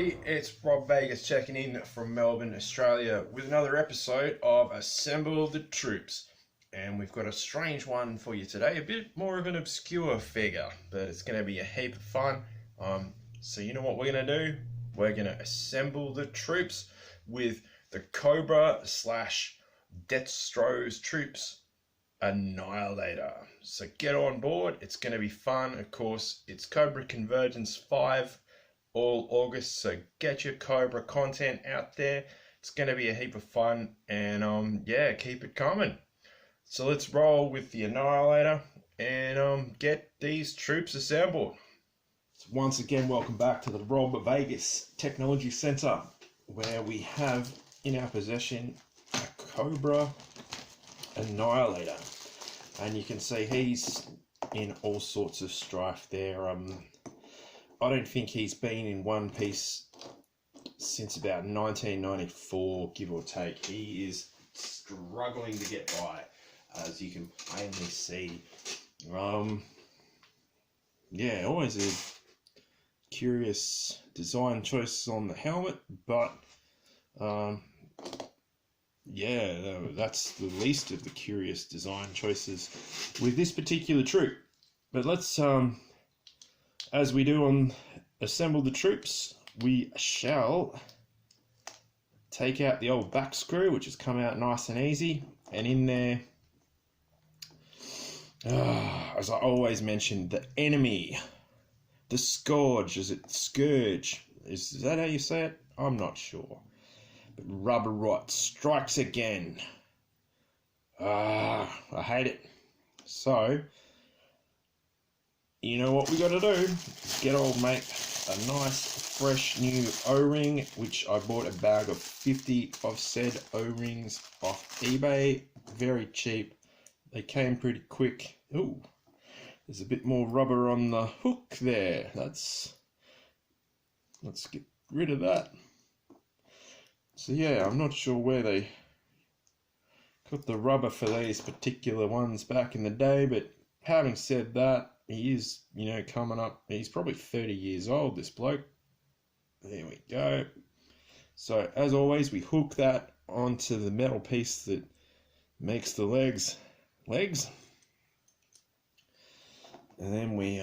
everybody, it's Rob Vegas checking in from Melbourne, Australia with another episode of Assemble the Troops. And we've got a strange one for you today, a bit more of an obscure figure, but it's going to be a heap of fun. So you know what we're going to do? We're going to assemble the troops with the Cobra / Deathstro's Troops Annihilator. So get on board, it's going to be fun. Of course, it's Cobra Convergence 5 all August, so get your Cobra content out there. It's going to be a heap of fun, and yeah, keep it coming. So let's roll with the Annihilator and get these troops assembled. So once again, welcome back to the Rob Vegas Technology Center, where we have in our possession a Cobra Annihilator, and you can see he's in all sorts of strife there. I don't think he's been in one piece since about 1994, give or take. He is struggling to get by, as you can plainly see. Yeah, always a curious design choices on the helmet, but yeah, that's the least of the curious design choices with this particular troop. But let's as we do on Assemble the Troops, we shall take out the old back screw, which has come out nice and easy, and in there, as I always mention, the enemy, the scourge. Is it scourge? Is that how you say it? I'm not sure. But Rubber Rot strikes again. I hate it. So, you know what we got to do? Get old mate a nice fresh new O-ring, which I bought a bag of 50 of said O-rings off eBay. Very cheap. They came pretty quick. Ooh, there's a bit more rubber on the hook there. Let's get rid of that. So yeah, I'm not sure where they got the rubber for these particular ones back in the day, but having said that, he is, you know, coming up, he's probably 30 years old, this bloke. There we go. So as always, we hook that onto the metal piece that makes the legs. And then we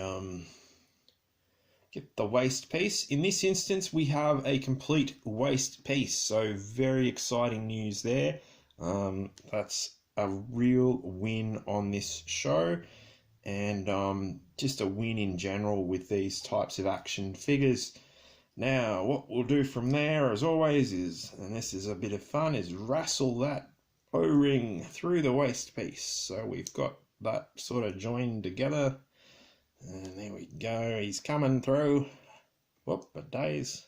get the waist piece. In this instance, we have a complete waist piece, so very exciting news there. That's a real win on this show, and just a win in general with these types of action figures. Now, what we'll do from there, as always, is, and this is a bit of fun, is wrestle that O-ring through the waist piece. So we've got that sort of joined together, and there we go. He's coming through. Whoop, a days.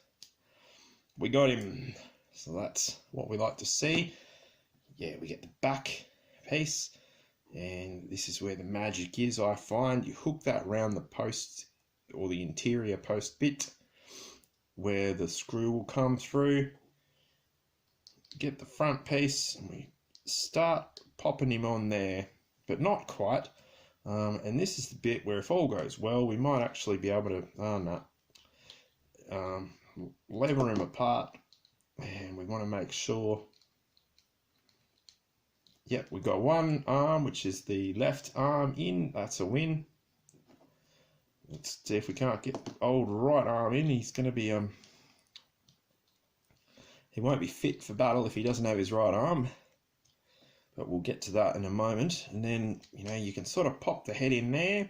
We got him. So that's what we like to see. Yeah, we get the back piece, and this is where the magic is, I find. You hook that around the post, or the interior post bit, where the screw will come through. Get the front piece, and we start popping him on there, but not quite. And this is the bit where, if all goes well, we might actually be able to lever him apart, and we want to make sure. Yep, we've got one arm, which is the left arm in. That's a win. Let's see if we can't get the old right arm in. He's going to be he won't be fit for battle if he doesn't have his right arm, but we'll get to that in a moment. And then, you know, you can sort of pop the head in there,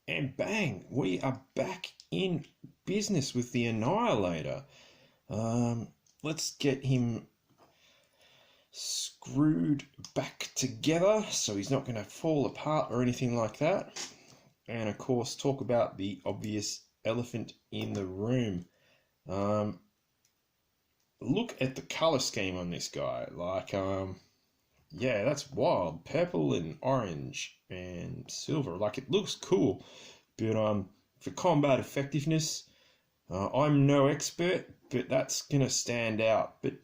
and bang, we are back in business with the Annihilator. Let's get him screwed back together so he's not going to fall apart or anything like that. And of course, talk about the obvious elephant in the room. Look at the color scheme on this guy. Like, yeah, that's wild. Purple and orange and silver. Like, it looks cool. But for combat effectiveness, I'm no expert, but that's gonna stand out. But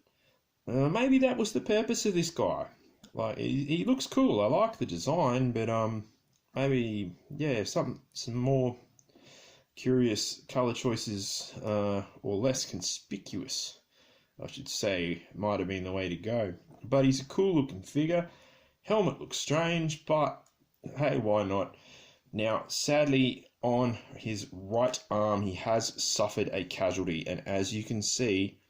maybe that was the purpose of this guy. Like, he looks cool. I like the design, but maybe, yeah, some more curious color choices, or less conspicuous, I should say, might have been the way to go. But he's a cool looking figure. Helmet looks strange, but hey, why not? Now, sadly, on his right arm, he has suffered a casualty, and as you can see,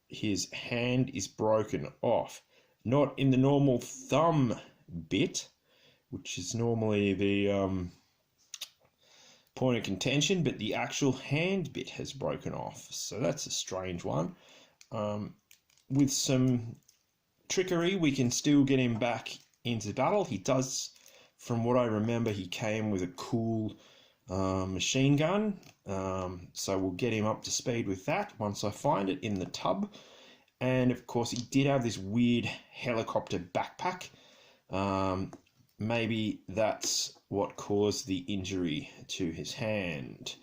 his hand is broken off. Not in the normal thumb bit, which is normally the point of contention, but the actual hand bit has broken off. So that's a strange one. With some trickery, we can still get him back into battle. He does, from what I remember, he came with a cool machine gun. So we'll get him up to speed with that once I find it in the tub. And of course, he did have this weird helicopter backpack. Maybe that's what caused the injury to his hand,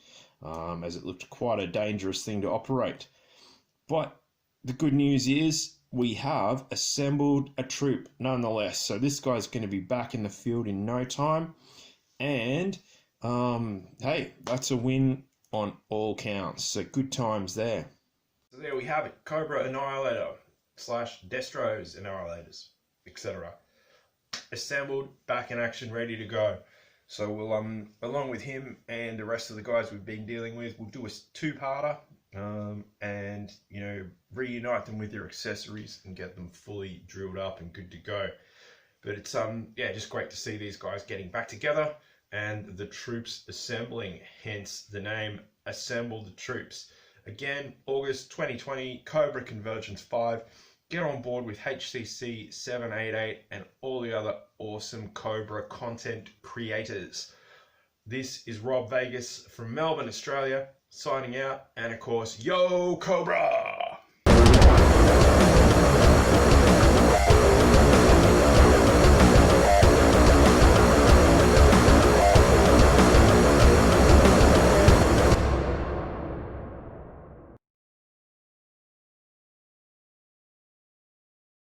as it looked quite a dangerous thing to operate. But the good news is we have assembled a troop nonetheless. So this guy's going to be back in the field in no time. And hey, that's a win on all counts. So good times there. So there we have it. Cobra Annihilator / Destro's Annihilators, etc. Assembled, back in action, ready to go. So we'll along with him and the rest of the guys we've been dealing with, we'll do a two-parter, and reunite them with their accessories and get them fully drilled up and good to go. But it's just great to see these guys getting back together and the troops assembling, hence the name Assemble the Troops. Again, August 2020, Cobra Convergence 5. Get on board with HCC 788 and all the other awesome Cobra content creators. This is Rob Vegas from Melbourne, Australia, signing out. And of course, yo Cobra!